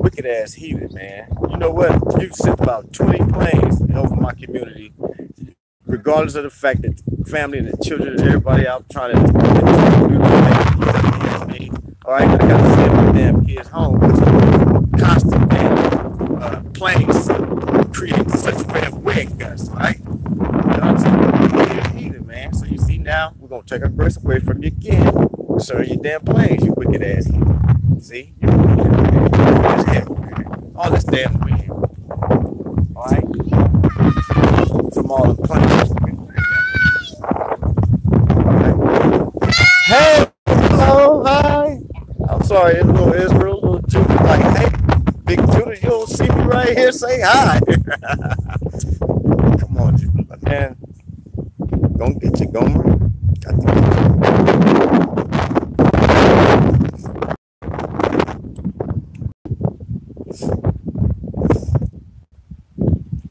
wicked ass heathen, man. You know what? You've sent about 20 planes over my community, regardless of the fact that the family and the children and everybody out trying to all right, I got to send my damn kids home because constant damn planes creating such bad wind gusts, right? You know what I'm saying? You're heathen, man. So you see now, we're going to take our grace away from you again. Sir, your damn planes, you wicked ass heathen. See? You're wicked ass heathen. All this damn wind. All right? From all the planes. Hey! Hello, hi! I'm sorry, little Israel, little Judah, like, hey, big Judah, you don't see me right here, say hi. Come on, Judah, man. Don't get your Gomer. Got to get you.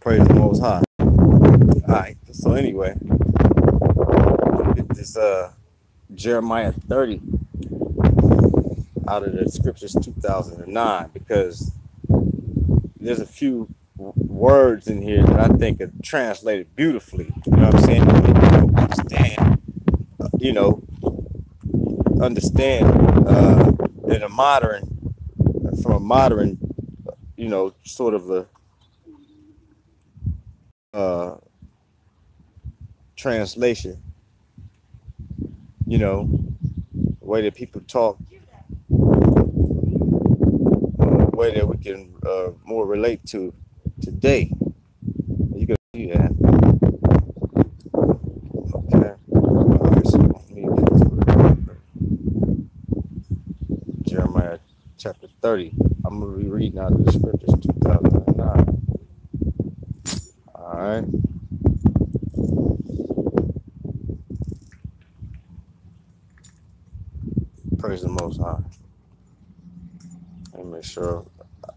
Praise the Most High. Alright, so anyway, get this Jeremiah 30 out of the scriptures 2009, because there's a few words in here that I think are translated beautifully. You know what I'm saying? Understand in a modern, from a modern, sort of a translation, the way that people talk, way that we can more relate to today. You can see that. Okay. All right, so let me get to it. Jeremiah chapter 30. I'm going to be reading out of the scriptures 2009. All right. Praise the Most High. Let me make sure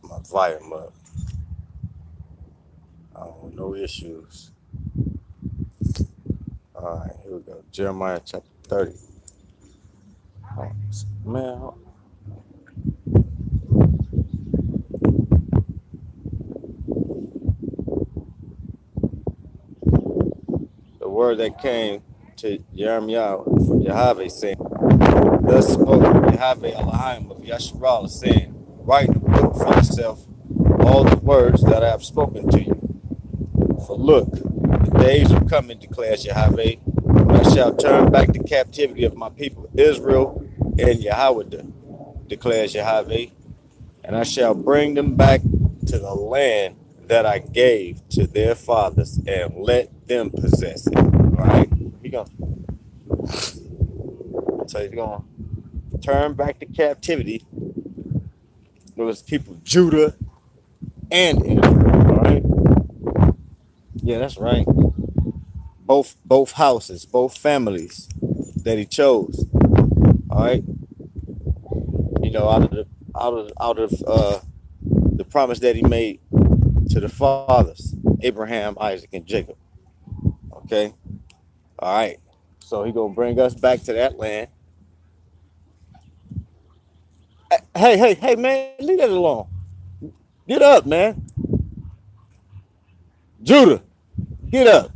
my volume up. No issues. All right, here we go. Jeremiah chapter 30. Oh, man. The word that came to Jeremiah from Yahweh, saying, thus spoke Yahweh Elohim of Yasharal, saying, write in the book for yourself all the words that I have spoken to you. For look, the days are coming, declares Yahweh, when I shall turn back the captivity of my people Israel and Yahweh, declares Yahweh, and I shall bring them back to the land that I gave to their fathers and let them possess it. All right, here you go. So he's going to turn back the captivity. Those people, Judah and Israel. All right. Yeah, that's right. Both houses, both families that he chose. All right. Out of the promise that he made to the fathers, Abraham, Isaac, and Jacob. Okay. All right. So he gonna bring us back to that land. Hey, man, leave that alone. Get up, man. Judah, get up.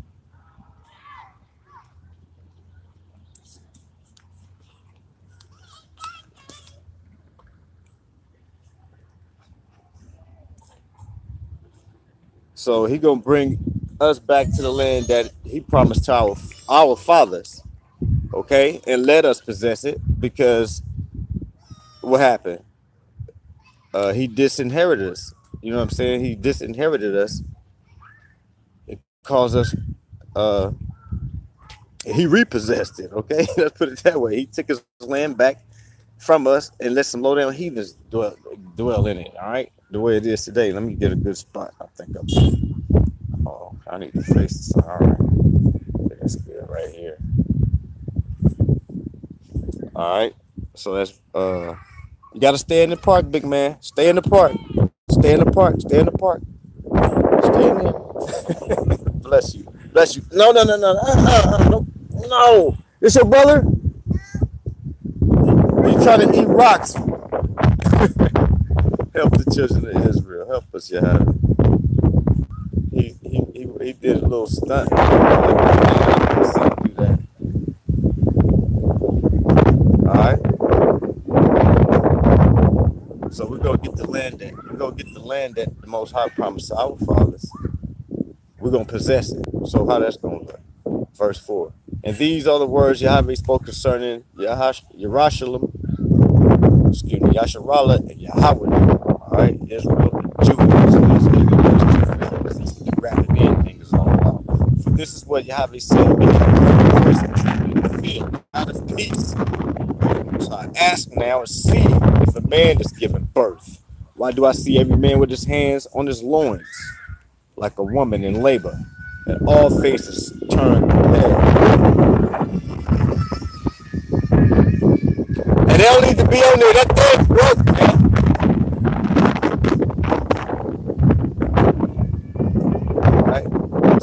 So he gonna bring us back to the land that he promised to our fathers, okay, and let us possess it, because what happened? He disinherited us. You know what I'm saying? He disinherited us. It caused us. He repossessed it. Okay, let's put it that way. He took his land back from us and let some low down heathens dwell in it. All right, the way it is today. Let me get a good spot. I think I need to face this. All right, that's good right here. All right, so that's you gotta stay in the park, big man. Stay in the park. Stay in the park. Stay in the park. Stay in there. Bless you. Bless you. No. No. This your brother? Are you trying to eat rocks? Help the children of Israel. Help us, Yahweh. He did a little stunt. Do that. All right. So we're gonna get the land that the Most High promised to our fathers. We're gonna possess it. So how that's gonna look? Verse 4. And these are the words Yahweh spoke concerning Yerushalayim, Yasharallah, and Yahweh. All right, Israel, Judah. So this is the grabbing in thing is all about. For this is what Yahweh said: be in the field, out of peace. So I ask now and see if a man is given birth. Why do I see every man with his hands on his loins, like a woman in labor, and all faces turn pale? And they don't need to be on there. That thing's broke, man. All right.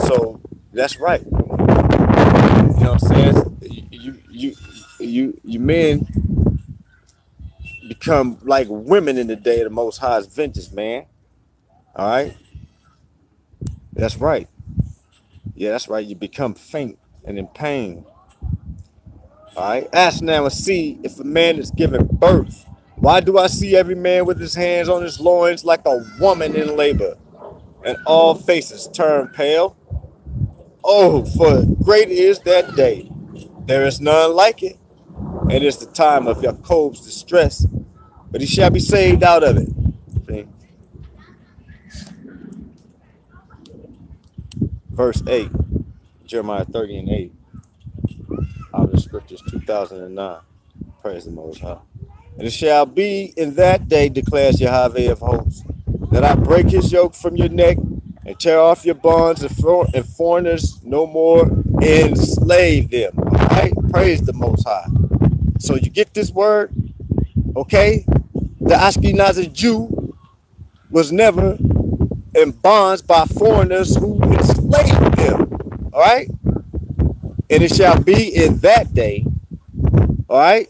So that's right. You know what I'm saying? You men become like women in the day of the Most High's vengeance, man. All right. That's right. Yeah, that's right. You become faint and in pain. All right. Ask now and see if a man is given birth. Why do I see every man with his hands on his loins like a woman in labor, and all faces turn pale? Oh, for great is that day. There is none like it. It is the time of Jacob's distress, but he shall be saved out of it. See? Verse 8, Jeremiah 30 and 8. Out of the scriptures 2009. Praise the Most High. And it shall be in that day, declares Yahweh of hosts, that I break his yoke from your neck and tear off your bonds, and foreigners no more enslave them. All right? Praise the Most High. So you get this word, okay? The Ashkenazi Jew was never in bonds by foreigners who enslaved them. All right? And it shall be in that day. All right?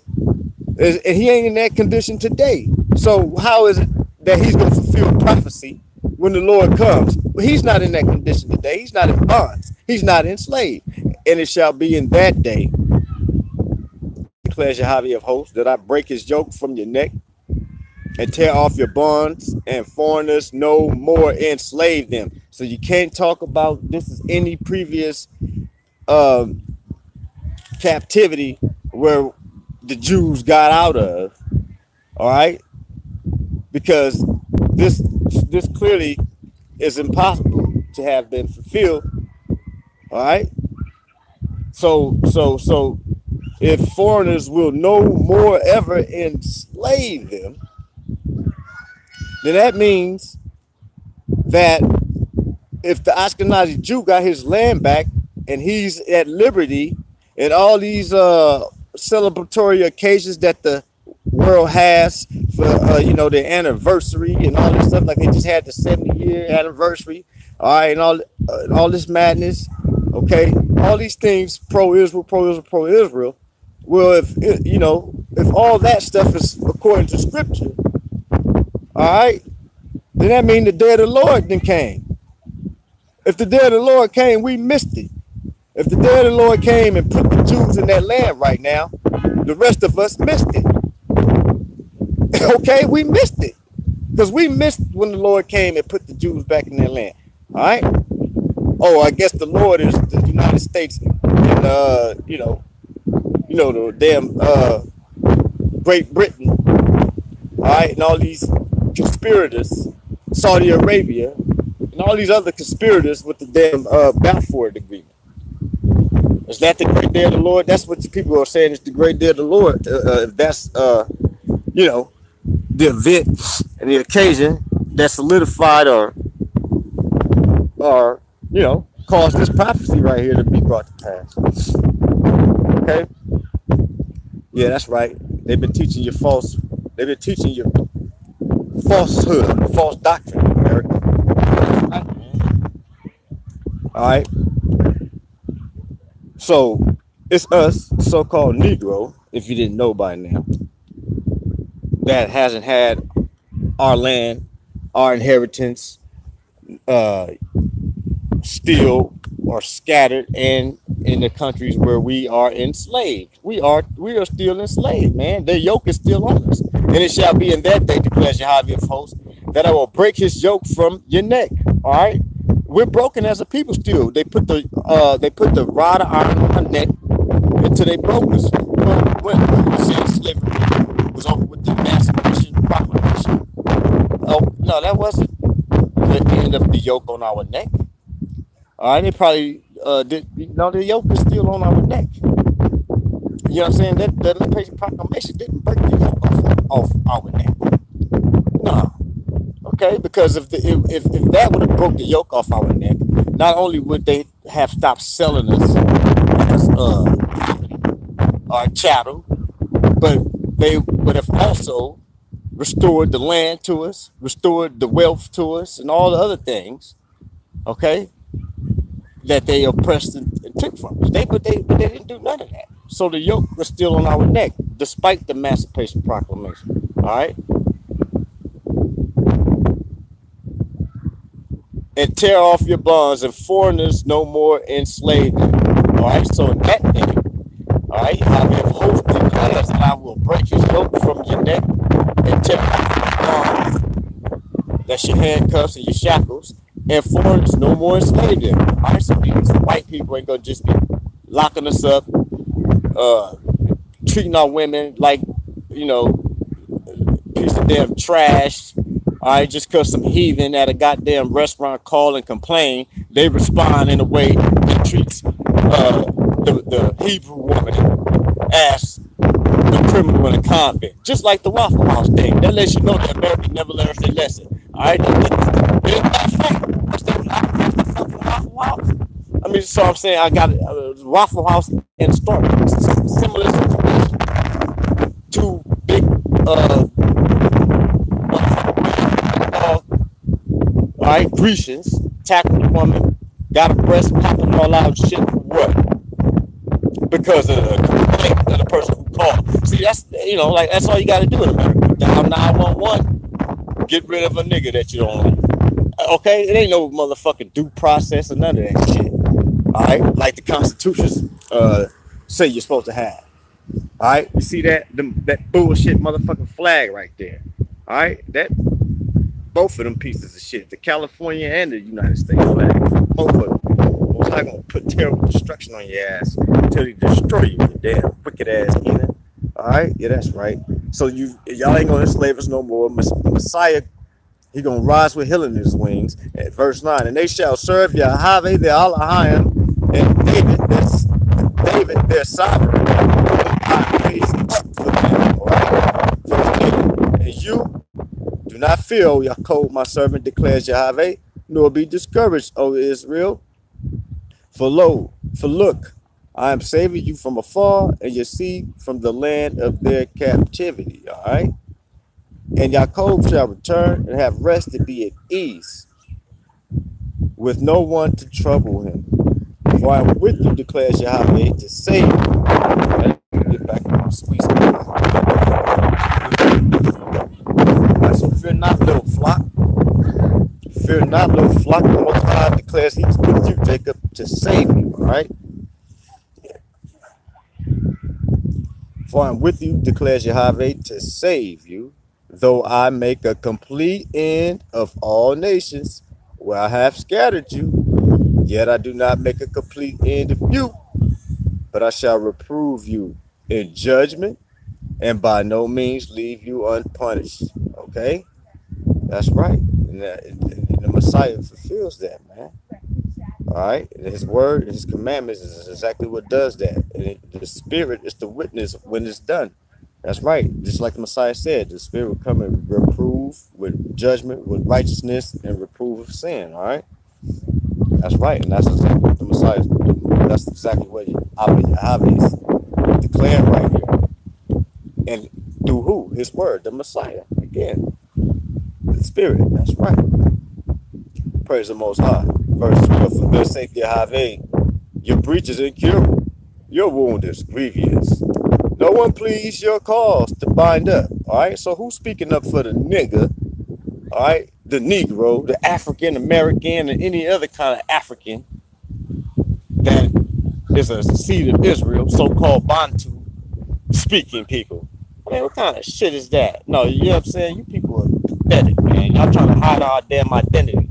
And he ain't in that condition today. So how is it that he's going to fulfill prophecy when the Lord comes? He's not in that condition today. He's not in bonds. He's not enslaved. And it shall be in that day, declares Yahweh of hosts, that I break his yoke from your neck and tear off your bonds, and foreigners no more enslave them. So you can't talk about this is any previous captivity where the Jews got out of. All right, because this clearly is impossible to have been fulfilled. All right, so if foreigners will no more ever enslave them, then that means that if the Ashkenazi Jew got his land back and he's at liberty, and all these celebratory occasions that the world has for you know, their anniversary and all this stuff, like they just had the 70-year anniversary, all right, and all this madness, okay, all these things pro-Israel. Well, if you know, if all that stuff is according to scripture, all right, then that means the day of the Lord then came. If the day of the Lord came, we missed it. If the day of the Lord came and put the Jews in that land right now, the rest of us missed it. Okay, we missed it. Because we missed when the Lord came and put the Jews back in their land. All right? Oh, I guess the Lord is the United States and, you know, the damn Great Britain. All right? And all these conspirators, Saudi Arabia, and all these other conspirators with the damn Balfour Agreement. Is that the great day of the Lord? That's what the people are saying is the great day of the Lord. If that's, you know, the event and the occasion that solidified or you know, caused this prophecy right here to be brought to pass. Okay? Yeah, that's right. They've been teaching you false. They've been teaching you falsehood, false doctrine, America. All right. So it's us, so-called Negro, if you didn't know by now, that hasn't had our land, our inheritance, uh, still or scattered and in the countries where we are enslaved. We are still enslaved, man. The yoke is still on us. And it shall be in that day, declares Yahweh of hosts, that I will break his yoke from your neck. All right. We're broken as a people still. They put the rod of iron on our neck until they broke us. When slavery was over with the Emancipation Proclamation. Oh no, that wasn't the end of the yoke on our neck. All right, they probably did. The yoke is still on our neck. You know what I'm saying? That the Emancipation Proclamation didn't break the yoke off our neck. No. Okay, because if that would have broke the yoke off our neck, not only would they have stopped selling us as property or chattel, but they would have also restored the land to us, restored the wealth to us, and all the other things. Okay, that they oppressed and took from us. But they didn't do none of that. So the yoke was still on our neck, despite the Emancipation Proclamation. All right. And tear off your bonds, and foreigners no more enslave them. All right. So in that day, all right, I have host declares that I will break his yoke from your neck and tear off your bonds. That's your handcuffs and your shackles. And foreigners no more enslave them. All right, so these white people ain't gonna just be locking us up, treating our women like, piece of damn trash. All right, just because some heathen at a goddamn restaurant call and complain, they respond in a way that treats the Hebrew woman as the criminal in a convict, just like the Waffle House thing. That lets you know that America never learns their lesson. All right, I mean, so I'm saying I got a Waffle House and Stark, similar situation. Two big all right, Grecians tackling the woman, got a breast popping all out, shit for what? Because of the complaint of the person who called. See, that's that's all you got to do in America. Dial 911, get rid of a nigga that you don't like. Okay, it ain't no motherfucking due process or none of that shit. All right, like the Constitution say you're supposed to have. All right, you see that bullshit motherfucking flag right there. All right, both of them pieces of shit, the California and the United States flag, both of them. Most likely gonna put terrible destruction on your ass until they destroy you, you damn wicked ass heathen. All right, yeah, that's right. So y'all ain't gonna enslave us no more. Messiah, he gonna rise with healing in his wings. At verse 9, and they shall serve Yahweh their Elohim, and David their sovereign. I raise up for them. All right, verse 10, and you do not fear, O Yaakov, my servant, declares Yahweh, nor be discouraged, O Israel. For look, I am saving you from afar, and your seed from the land of their captivity. All right. And Yaakov shall return and have rest to be at ease, with no one to trouble him. For I am with you, declares Yahweh, to save you. Let me get back to my squeeze. So fear not, little flock. Fear not, little flock. The Most High declares he's with you, Jacob, to save you. All right. For I'm with you, declares Yahweh, to save you, though I make a complete end of all nations where I have scattered you. Yet I do not make a complete end of you, but I shall reprove you in judgment and by no means leave you unpunished. Okay, that's right. And the Messiah fulfills that, man. All right, and his word, his commandments is exactly what does that. And the Spirit is the witness when it's done. That's right. Just like the Messiah said, the Spirit will come and reprove with judgment, with righteousness, and reprove of sin. All right, that's right, and that's exactly what the Messiah is doing. That's exactly what Yahweh is declaring right here. And through who? His word, the Messiah. Again, the Spirit. That's right. Praise the Most High. Verse 12, for their sake, Yahweh, your breach is incurable, your wound is grievous. No one pleads your cause to bind up. All right, so who's speaking up for the nigga all right, the Negro, the African American, and any other kind of African that is a seed of Israel, so-called Bantu speaking people. Man, what kind of shit is that? No, you know what I'm saying? You people are pathetic, man. Y'all trying to hide our damn identity.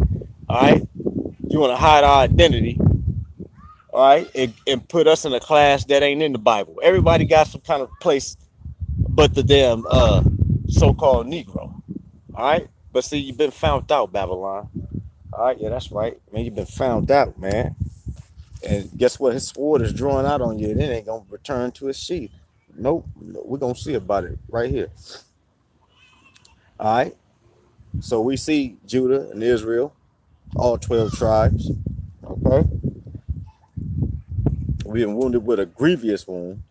All right? You want to hide our identity, all right, and put us in a class that ain't in the Bible. Everybody got some kind of place but the damn so-called Negro. All right? But see, you've been found out, Babylon. All right, yeah, that's right. Man, you've been found out, man. And guess what? His sword is drawing out on you, and it ain't gonna return to its sheath. Nope. We're gonna see about it right here. All right. So we see Judah and Israel, all 12 tribes. Okay. We've been wounded with a grievous wound.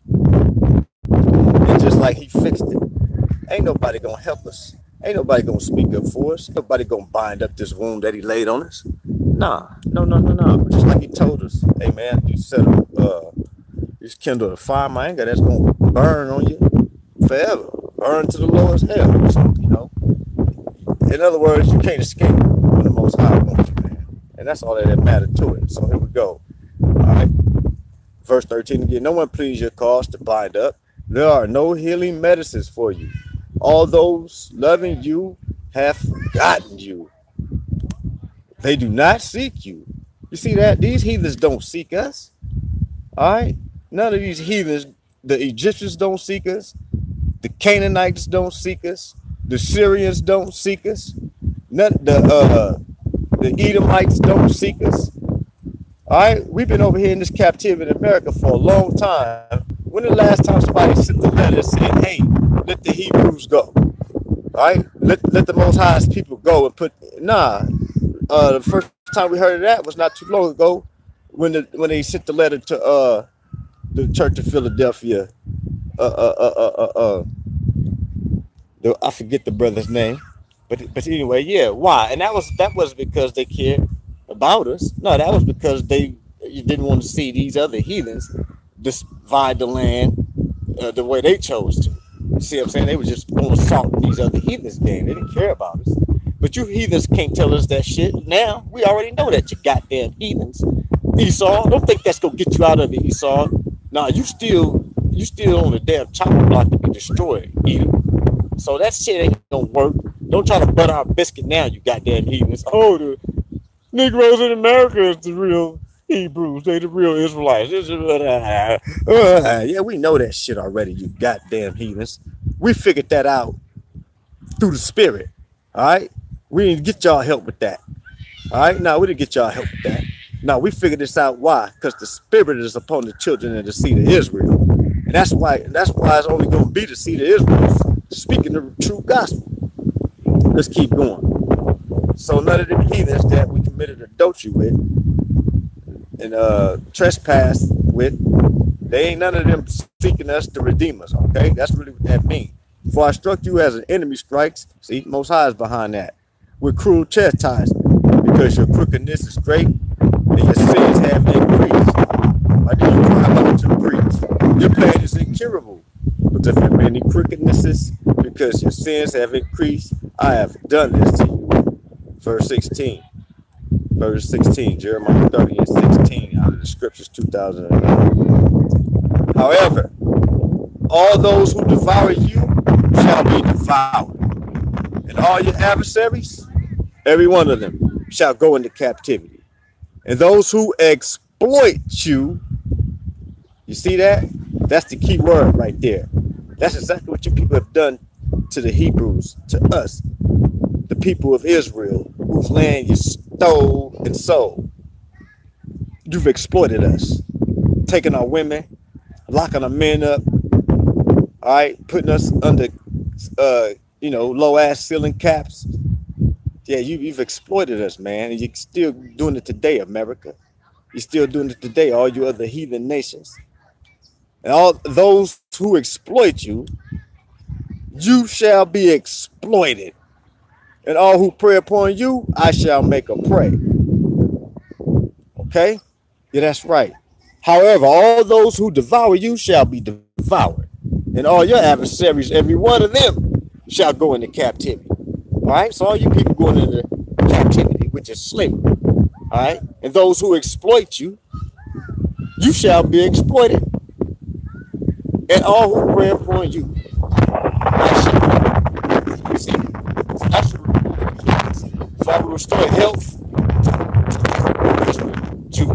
And just like he fixed it, ain't nobody gonna help us. Ain't nobody gonna speak up for us. Nobody gonna bind up this wound that he laid on us. Nah, no. Just like he told us, hey man, you set up you kindle a fire in my anger that's gonna burn on you forever. Burn to the lowest hell. So, you know. In other words, you can't escape when the Most High wants you, man. And that's all that mattered to it. So here we go. All right. Verse 13 again. No one pleads your cause to bind up. There are no healing medicines for you. All those loving you have forgotten you. They do not seek you. You see that? These heathens don't seek us. All right? None of these heathens, the Egyptians don't seek us. The Canaanites don't seek us. The Syrians don't seek us. None, the Edomites don't seek us. All right? We've been over here in this captivity in America for a long time. When the last time somebody sent the letter and said, hey, let the Hebrews go? All right? Let the Most High's people go and put, nah. The first time we heard of that was not too long ago when they sent the letter to the Church of Philadelphia. I forget the brother's name, but anyway, yeah. Why? And that was because they cared about us. No, that was because they didn't want to see these other heathens divide the land the way they chose to. You see what I'm saying? They were just going to salt these other heathens' game. They didn't care about us. But you heathens can't tell us that shit now. We already know that, you goddamn heathens. Esau, don't think that's gonna get you out of it, Esau. Nah, you still on the damn chopping block to be destroyed, Edom. So that shit ain't gonna work. Don't try to butter our biscuit now, you goddamn heathens. Oh, the Negroes in America is the real Hebrews. They the real Israelites. Yeah, we know that shit already, you goddamn heathens. We figured that out through the spirit. All right? We didn't get y'all help with that. All right? No, we didn't get y'all help with that. No, we figured this out. Why? Because the spirit is upon the children of the seed of Israel. And that's why it's only going to be the seed of Israel speaking the true gospel. Let's keep going. So none of the heathens that we committed adultery with and trespass with, they ain't none of them seeking us to redeem us. Okay? That's really what that means. For I struck you as an enemy strikes. See, Most High is behind that. With cruel chastisement, because your crookedness is great and your sins have increased. Why did you cry out to the priest? Your pain is incurable. But if there be any crookednesses, because your sins have increased, I have done this to you. Verse 16. Verse 16, Jeremiah 30 and 16 out of the scriptures 2009. However, all those who devour you shall be devoured. And all your adversaries, every one of them, shall go into captivity. And those who exploit you, you see that? That's the key word right there. That's exactly what you people have done to the Hebrews, to us, the people of Israel, whose land you stole and sold. You've exploited us, taking our women, locking our men up, all right, putting us under low ass ceiling caps. Yeah, you've exploited us, man. And you're still doing it today, America. You're still doing it today, all you other heathen nations. And all those who exploit you, you shall be exploited. And all who prey upon you, I shall make a prey. Okay? Yeah, that's right. However, all those who devour you shall be devoured. And all your adversaries, every one of them, shall go into captivity. All right, so all you people going into captivity, which is slavery. All right, and those who exploit you, you shall be exploited, and all who prey upon you. See, that's if I will restore health to you,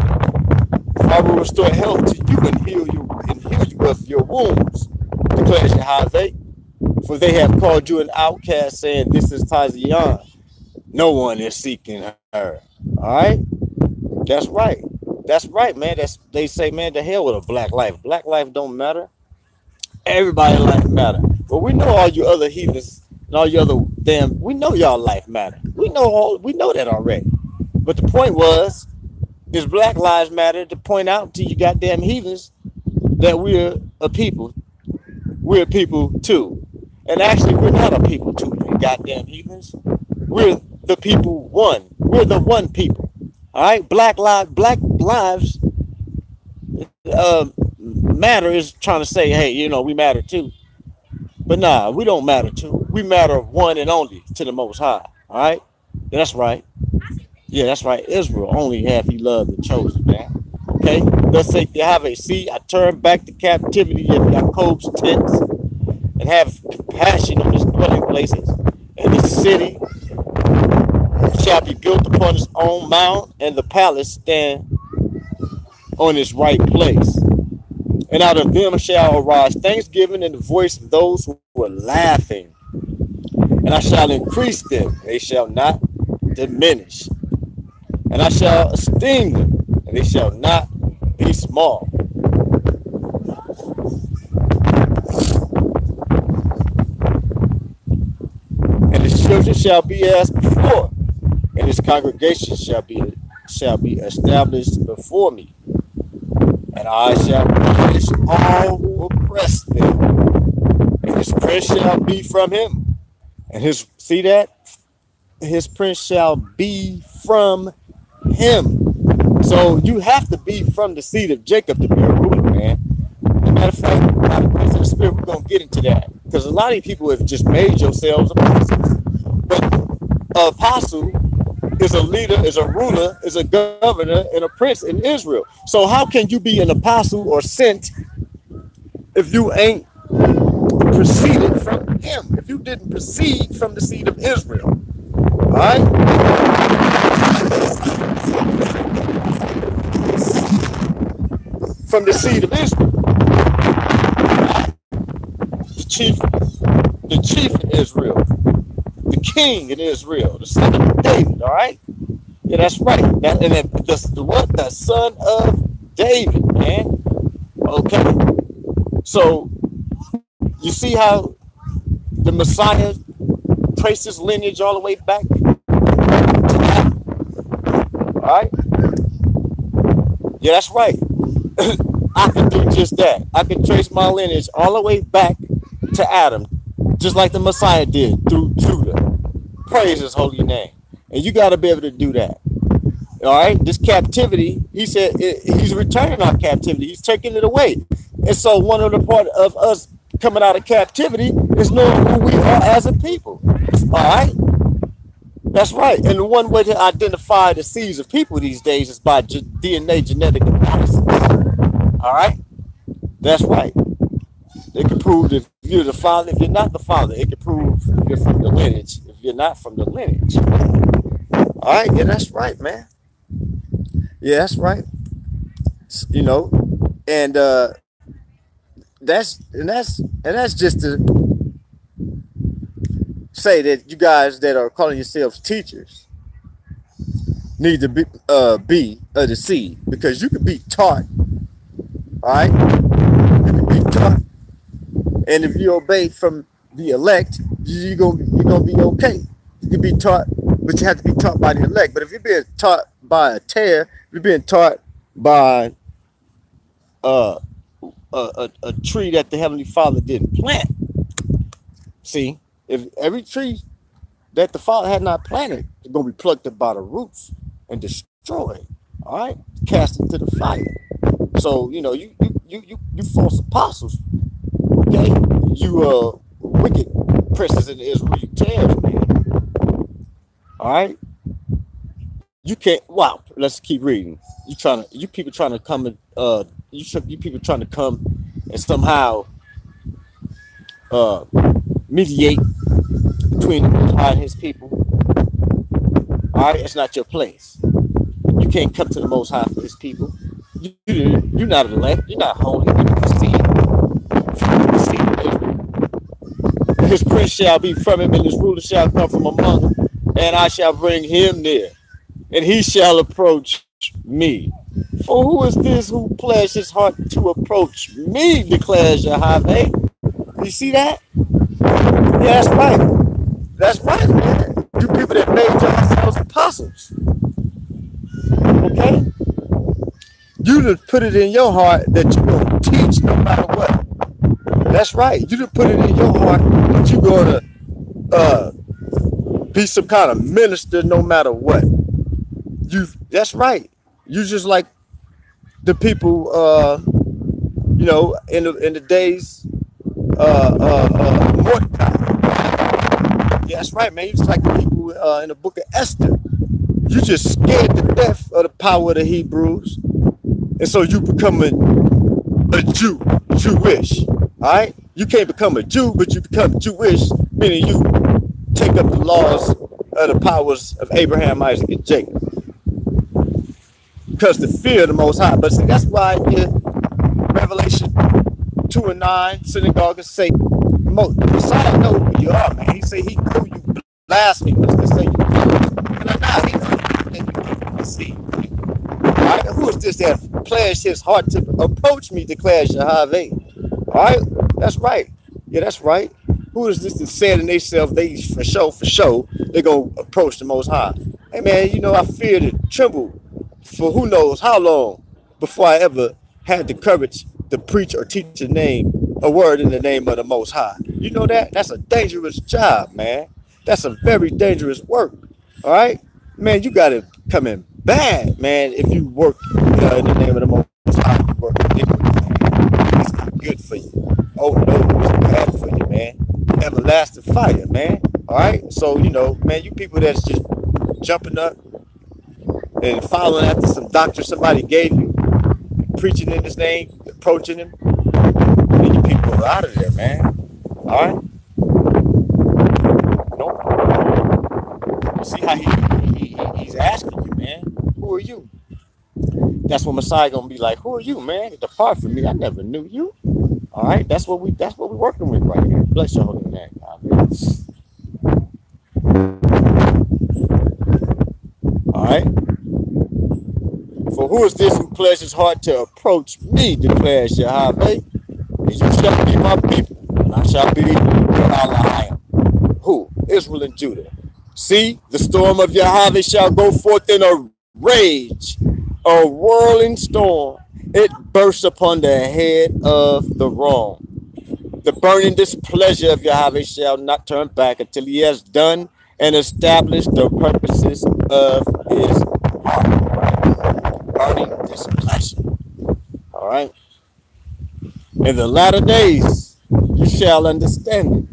if I will restore health to you and heal you of your wounds, declares Yahweh. For they have called you an outcast, saying, "This is Tazian. No one is seeking her." All right, that's right. That's right, man. They say, man, the hell with a black life. Black life don't matter. Everybody's life matter. But we know all you other heathens and all you other damn. We know y'all life matter. We know that already. But the point was, is Black Lives Matter to point out to you goddamn heathens that we're a people. We're a people too. And actually, we're not a people too, you goddamn heathens. We're the people one. We're the one people. All right? Black lives matter is trying to say, hey, you know, we matter too. But nah, we don't matter too. We matter one and only to the Most High. All right? Yeah, that's right. Yeah, that's right. Israel only have he loved the chosen, man. Okay? Thus saith Yahweh, see, I turn back the captivity of Jacob's tents and have compassion on his dwelling places, and the city shall be built upon its own mount, and the palace stand on its right place. And out of them shall arise thanksgiving and the voice of those who are laughing. And I shall increase them, they shall not diminish. And I shall esteem them, and they shall not be small. And his children shall be as before, and his congregation shall be established before me. And I shall punish all who oppress them, and his prince shall be from him. And his prince shall be from him. So you have to be from the seed of Jacob to be a ruler, man. As a matter of fact, by the grace of the Spirit, we're gonna get into that, because a lot of people have just made yourselves apostles. But an apostle is a leader, is a ruler, is a governor, and a prince in Israel. So how can you be an apostle or sent if you ain't proceeded from him? If you didn't proceed from the seed of Israel, all right? From the seed of Israel, the chief in Israel, the king in Israel, the son of David. All right, yeah, that's right. The son of David, man. Okay, so you see how the Messiah traced his lineage all the way back to Adam. All right, yeah, that's right. I can do just that. I can trace my lineage all the way back to Adam, just like the Messiah did through Judah. Praise his holy name. And you got to be able to do that. All right? This captivity, he said, he's returning our captivity. He's taking it away. And so one of the part of us coming out of captivity is knowing who we are as a people. All right? That's right. And the one way to identify the seeds of people these days is by DNA genetic analysis. All right? That's right. It can prove if you're the father. If you're not the father, it can prove if you're from the lineage. If you're not from the lineage. All right? Yeah, that's right, man. Yeah, that's right. You know, and that's just to say that you guys that are calling yourselves teachers need to be the seed, because you can be taught. All right, you can be taught, and if you obey from the elect, you're gonna be okay. You can be taught, but you have to be taught by the elect. But if you're being taught by a tear, if you're being taught by a tree that the Heavenly Father didn't plant. See, if every tree that the Father had not planted is going to be plucked up by the roots and destroyed. All right, cast into the fire. So you know, you false apostles, okay? You wicked princes in Israel, you tares, man. All right. You can't. Wow. Let's keep reading. You people trying to come and you people trying to come and somehow uh mediate between the Most High and His people. All right, it's not your place. You can't come to the Most High for His people. You're not elect. You're not holy. You're the seed of Israel. His prince shall be from him, and his ruler shall come from among them, and I shall bring him near, and he shall approach me. For who is this who pledged his heart to approach me, declares Yahweh. You see that? Yeah, that's right. That's right, man. You people that made yourselves apostles. Okay? You just put it in your heart that you're going to teach no matter what. That's right. You just put it in your heart that you're going to be some kind of minister no matter what. That's right. You just like the people, you know, in the days, Mordecai. Yeah, that's right, man. You just like the people in the book of Esther. You just scared to death of the power of the Hebrews. And so you become a Jew, Jewish. All right? You can't become a Jew, but you become Jewish, meaning you take up the laws of the powers of Abraham, Isaac, and Jacob. Because the fear of the Most High. But see, that's why in Revelation 2 and 9, synagogue of Satan, the Messiah knows who you are, man. He say he know you blasphemers. They say you he knows you see. All right, who is this that pledged his heart to approach me, declares Yahweh? All right, that's right. Yeah, that's right. Who is this that said in themselves, they for sure, they're going to approach the Most High? Hey, man, you know, I feared and trembled for who knows how long before I ever had the courage to preach or teach a word in the name of the Most High. You know that? That's a dangerous job, man. That's a very dangerous work. All right? Man, you got to come in bad, man, if you work in the name of the Most High. You work iniquity, man. It's not good for you. Oh, no, it's bad for you, man. Everlasting fire, man. All right? So, you know, man, you people that's just jumping up and following after some doctor somebody gave you, preaching in his name, approaching him, and you people are out of there, man. All right? Nope. See how he's asking you, man. Who are you? That's when Messiah gonna be like, who are you, man? Depart from me. I never knew you. All right, that's what we're working with right here. Bless your holy name, God. All right. For who is this who pledges his heart to approach me, declares Yahweh? And you shall be my people, and I shall be your ally. Who? Israel and Judah. See, the storm of Yahweh shall go forth in a rage, a whirling storm. It bursts upon the head of the wrong. The burning displeasure of Yahweh shall not turn back until he has done and established the purposes of his heart. Burning displeasure. All right. In the latter days, you shall understand it.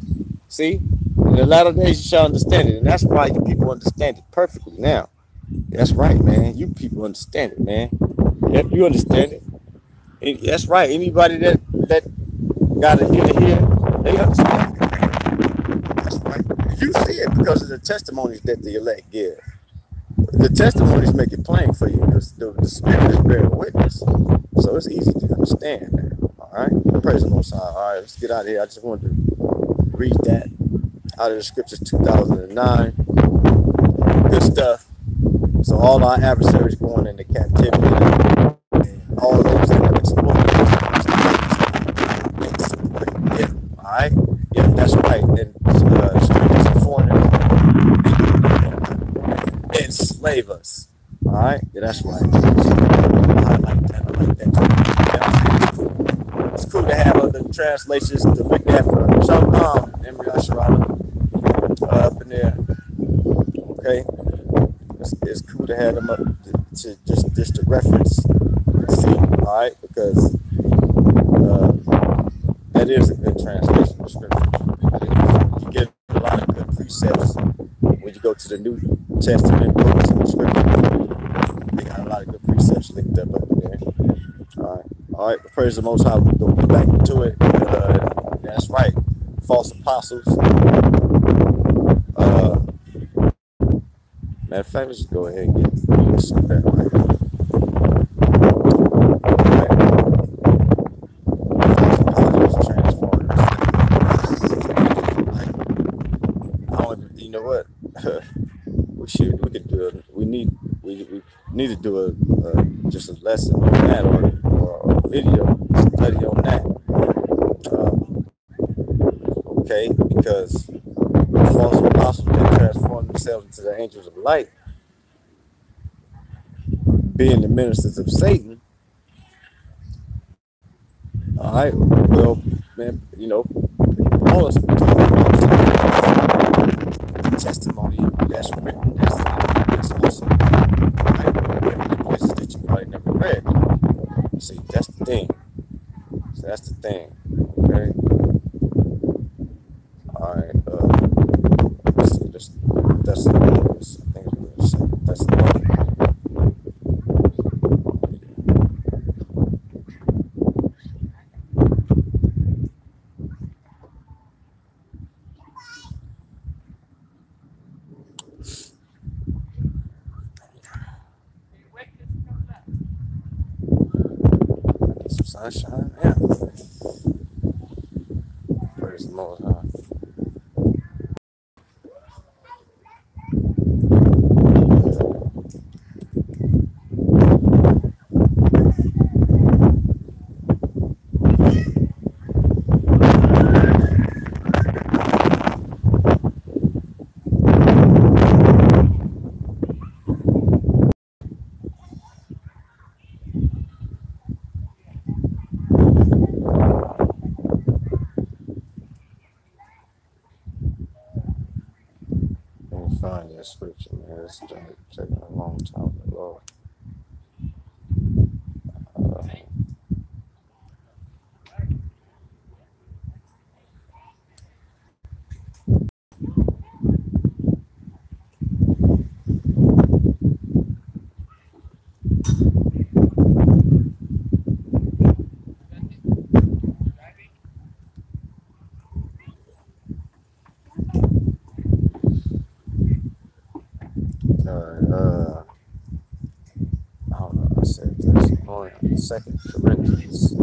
See? In the latter days, you shall understand it. And that's why you people understand it perfectly now. That's right, man. You people understand it, man. Yep, you understand it. And that's right. Anybody that got an ear to hear, they understand it. That's right. You see it because of the testimonies that the elect give. The testimonies make it plain for you. The Spirit is bearing witness. So it's easy to understand, man. All right? Praise the Most High. All right, let's get out of here. I just wanted to read that out of the scriptures 2009. Good stuff. So all our adversaries going into captivity, and all those that are exploited. Yeah, all right? Yeah, that's right. And strangers and foreigners enslave us. All right? Yeah, that's right. I like that. I like that. Yeah, it's cool to have other translations to look at for Shalom and Yasharala up in there. Okay? It's cool to have them up to just to reference and see, all right? Because that is a good translation of scripture. You get a lot of good precepts when you go to to the New Testament books and scriptures. They got a lot of good precepts linked up in there. All right. Praise the Most High. We'll go back to it. That's right. False apostles. Matter of fact, let's just go ahead and get some of that right. You know what? We need to do a just a lesson on that or a video study on that. Okay, because false apostles can transform themselves into the angels of light, being the ministers of Satan. All right, well, man, you know, Paul is testimony that's written. That's also right, places that you probably never read. See, that's the thing. So that's the thing. Okay. All right. Let's see. That's sunshine. Yeah. Praise the Most High. Find that scripture, man. It's taking a long time to load. I don't know. I said this on 2 Corinthians.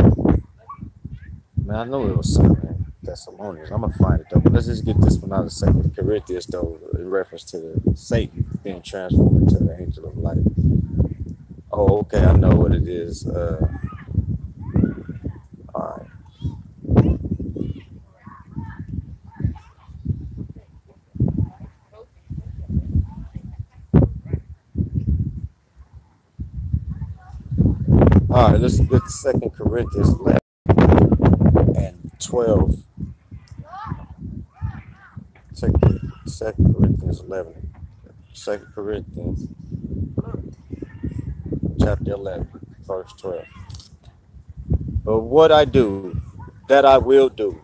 Man, I know it was something Thessalonians. I'm gonna find it though. But let's just get this one out of 2 Corinthians though, in reference to the Satan being transformed into the angel of light. Oh, okay, I know what it is. All right. All right, let's get 2 Corinthians 11 and 12. 2 Corinthians 11. 2 Corinthians chapter 11, verse 12. But what I do, that I will do,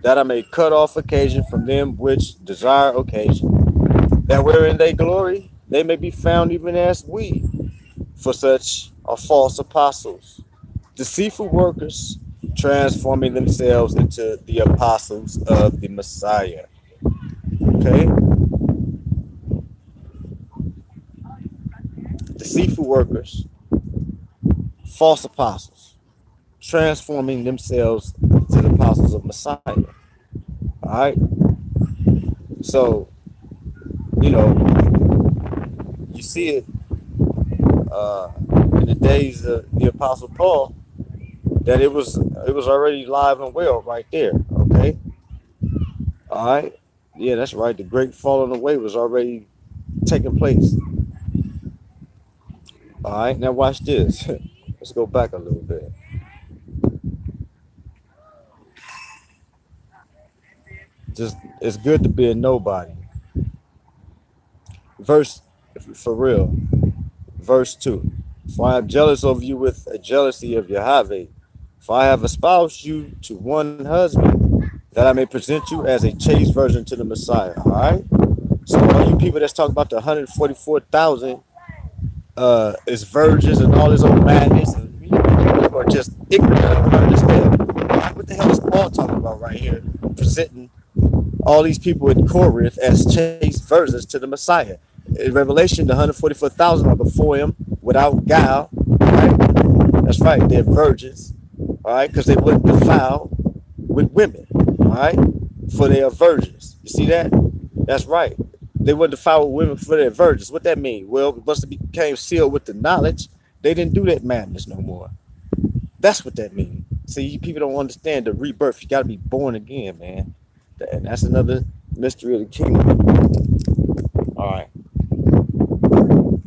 that I may cut off occasion from them which desire occasion, that wherein they glory, they may be found even as we. For such are false apostles, deceitful workers, transforming themselves into the apostles of the Messiah. Okay? Deceitful workers, false apostles, transforming themselves into the apostles of Messiah. All right? So, you know, you see it in the days of the Apostle Paul, that it was already live and well right there. Okay. All right. Yeah, that's right. The great falling away was already taking place. All right. Now watch this. Let's go back a little bit. Just it's good to be a nobody. Verse for real. Verse 2. For I am jealous of you with a jealousy of Yahweh. For I have espoused you to one husband, that I may present you as a chaste virgin to the Messiah. All right. So all you people that's talking about the 144,000 is virgins and all this old madness, and people are just ignorant and don't understand. What the hell is Paul talking about right here? Presenting all these people in Corinth as chaste virgins to the Messiah. In Revelation, the 144,000 are before him without guile, right? That's right, they're virgins, all right, because they wouldn't defile with women, all right, for they are virgins. You see that? That's right. They wouldn't defile with women for their virgins. What that mean? Well, once it became sealed with the knowledge, they didn't do that madness no more. That's what that means. See, people don't understand the rebirth. You got to be born again, man. And that's another mystery of the kingdom. All right.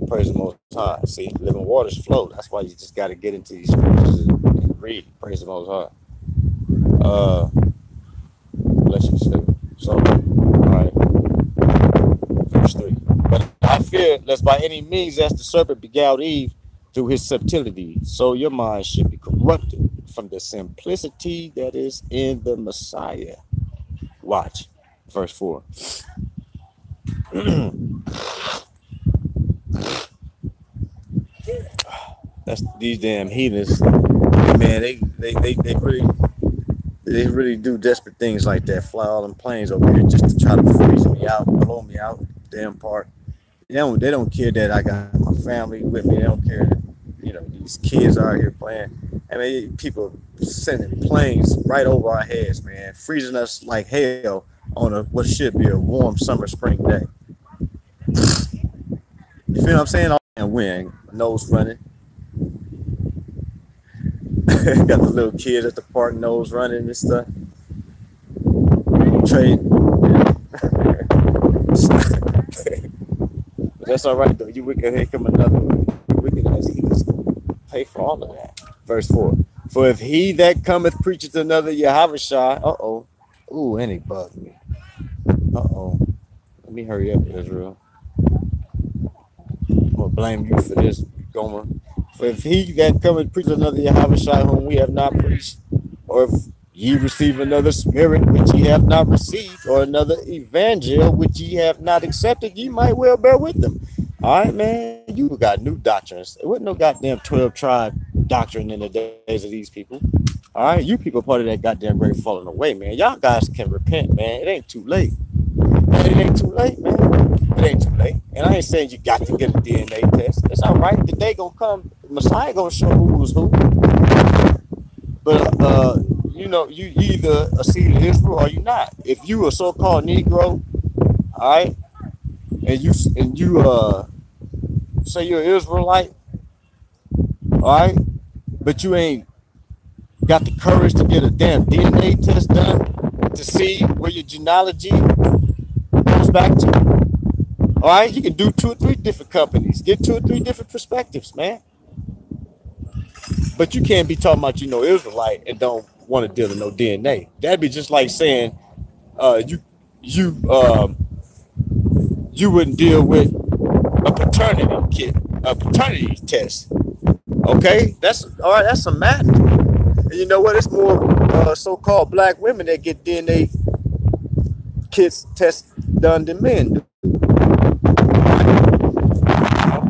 Praise the Most High. See, living waters flow. That's why you just got to get into these scriptures and read. Praise the Most High. Bless you, Steve. So, all right. Verse 3. But I fear lest by any means, as the serpent beguiled Eve through his subtlety, so your mind should be corrupted from the simplicity that is in the Messiah. Watch. Verse 4. That's these damn heathens, man. They really do desperate things like that. Fly all them planes over here just to try to freeze me out, blow me out. Damn part. They don't care that I got my family with me. They don't care that, you know, these kids are out here playing. I mean, people sending planes right over our heads, man, freezing us like hell on a what should be a warm summer spring day. You feel what I'm saying? And wind, nose running. Got the little kids at the park, nose running and stuff. Trade. But that's all right though. You wicked, here come another one. You wicked as he just pay for all of that. Verse 4. For if he that cometh preacheth another Yahushua, ooh, and he bugged me. Let me hurry up, Israel. I'm gonna blame you for this, Gomer. For if he that cometh preach another Yahushua whom we have not preached, or if ye receive another spirit which ye have not received, or another evangel which ye have not accepted, ye might well bear with them. All right, man, you got new doctrines. There wasn't no goddamn 12 tribe doctrine in the days of these people. All right, you people part of that goddamn great falling away, man. Y'all guys can repent, man. It ain't too late. Man, it ain't too late, man. It ain't too late. And I ain't saying you got to get a DNA test. It's all right. The day gonna come. Messiah gonna show who's who. But you know, you either a seed of Israel or you not. If you a so-called Negro, all right, and you say you're an Israelite, all right, but you ain't got the courage to get a damn DNA test done to see where your genealogy goes back to. All right, you can do 2 or 3 different companies, get 2 or 3 different perspectives, man. But you can't be talking about, you know, Israelite and don't want to deal with no DNA. That'd be just like saying you wouldn't deal with a paternity test. Okay, that's all right. That's some madness. And you know what? It's more so-called black women that get DNA kits tests done than men do.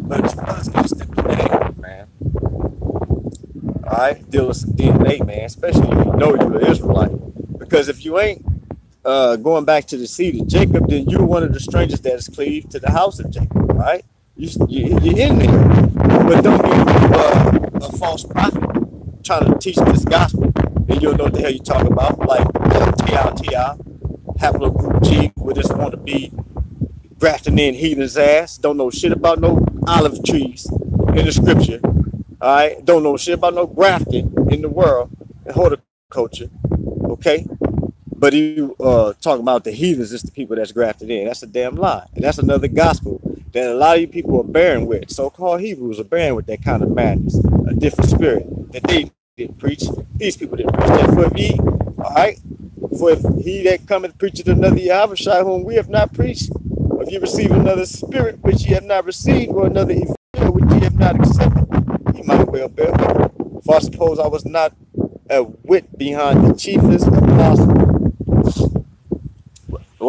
But you guys can just DNA, man. All right, deal with some DNA, man. Especially if you know you're an Israelite, because if you ain't going back to the seed of Jacob, then you're one of the strangers that is cleaved to the house of Jacob. All right, you're in there, but don't be a false prophet trying to teach this gospel, and you don't know what the hell you're talking about, like TLTI, haplogroup G, where just want to be grafting in heathen's ass, don't know shit about no olive trees in the scripture, all right, don't know shit about no grafting in the world and horticulture, okay, but you talking about the heathens is the people that's grafted in. That's a damn lie, and that's another gospel that a lot of you people are bearing with. So-called Hebrews are bearing with that kind of madness, a different spirit that they didn't preach. These people didn't preach that. For if ye, all right, for if he that cometh preacheth another Yahushua whom we have not preached, or if you receive another spirit which ye have not received, or another evangel which ye have not accepted, ye might well bear with them. For I suppose I was not a whit behind the chiefest apostle.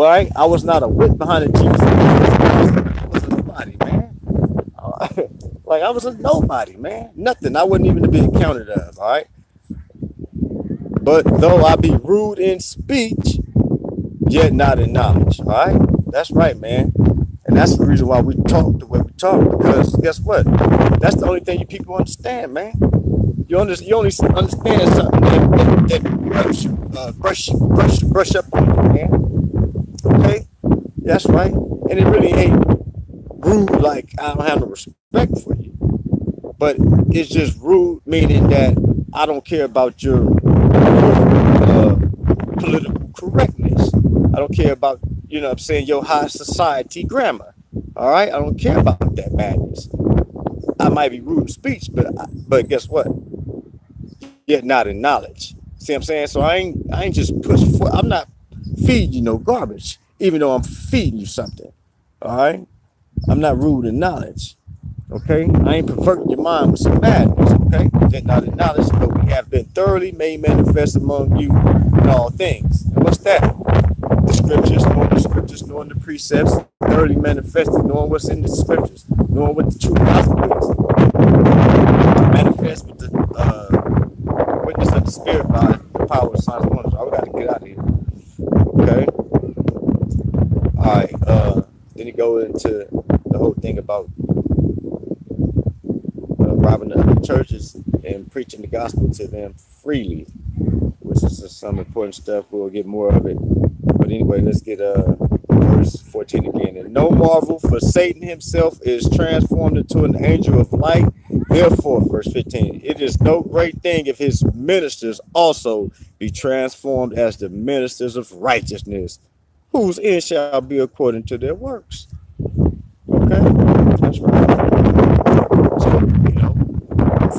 right? I was not a whip behind the Jesus. I was a nobody, man. Like I was a nobody, man. Nothing. I wasn't even to be counted of. All right. But though I be rude in speech, yet not in knowledge. All right. That's right, man. And that's the reason why we talk the way we talk. Because guess what? That's the only thing you people understand, man. You only understand something that helps you brush up on you, man. Okay, that's right. And it really ain't rude like I don't have no respect for you, but it's just rude meaning that I don't care about your political correctness. I don't care about, you know what I'm saying, your high society grammar. All right, I don't care about that madness. I might be rude in speech, but guess what? Yet not in knowledge. See what I'm saying? So I ain't just pushing for. I'm not feeding you no garbage, even though I'm feeding you something. All right, I'm not rude in knowledge. Okay, I ain't perverting your mind with some madness. Okay, yet not in knowledge, but we have been thoroughly made manifest among you in all things. And what's that? The scriptures, knowing the precepts, thoroughly manifested, knowing what's in the scriptures, knowing what the true gospel is. Manifest with the witness of the spirit by the power of signs and wonders. We got to get out of here. Okay. All right. Then you go into the whole thing about robbing the other churches and preaching the gospel to them freely, which is some important stuff. We'll get more of it. But anyway, let's get verse 14 again. And no marvel, for Satan himself is transformed into an angel of light. Therefore, verse 15, it is no great thing if his ministers also be transformed as the ministers of righteousness, whose end shall be according to their works. Okay, that's right. So, you know,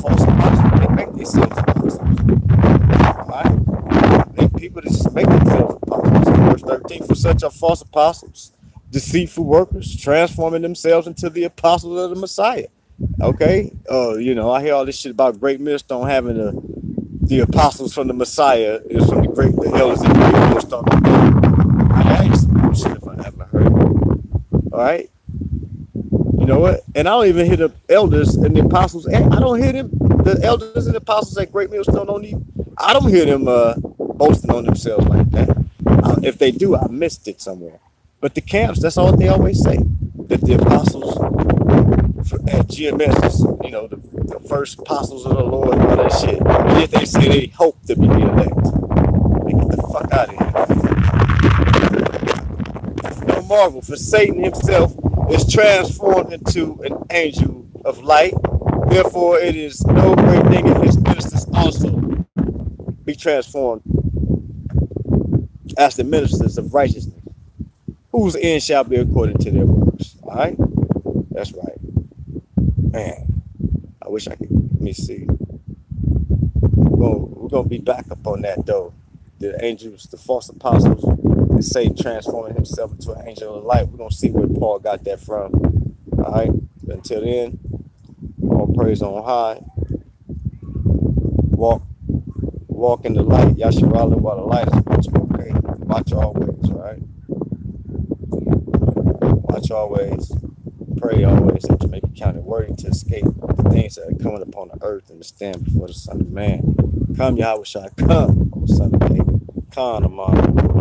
false apostles, they make themselves apostles. All right? They people that just make themselves apostles. Verse 13, for such are false apostles, deceitful workers, transforming themselves into the apostles of the Messiah. Okay, you know, I hear all this shit about Great Millstone having the apostles from the Messiah is from the elders in the Great Millstone. I ain't some shit if I haven't heard it. All right, you know what? And I don't even hear the elders and the apostles. I don't hear them. The elders and the apostles at Great Millstone I don't hear them boasting on themselves like that. If they do, I missed it somewhere. But the camps, that's all they always say, that the apostles at GMS is, you know, the first apostles of the Lord and all that shit. Yet they say they hope to be the elect. Man, get the fuck out of here. No marvel, for Satan himself is transformed into an angel of light. Therefore, it is no great thing if his ministers also be transformed as the ministers of righteousness, whose end shall be according to their works. All right? That's right. Man, I wish I could. Let me see. We're gonna be back up on that though. The angels, the false apostles, and Satan transforming himself into an angel of light. We're gonna see where Paul got that from. All right. Until then, all praise on high. Walk in the light. Yasharala while the light is watching. Okay. Watch always. All right. Watch always. Pray always that you may be counted worthy to escape the things that are coming upon the earth and to stand before the Son of Man. Come, Yahweh Shai, come, O Son of David. Come, Amon.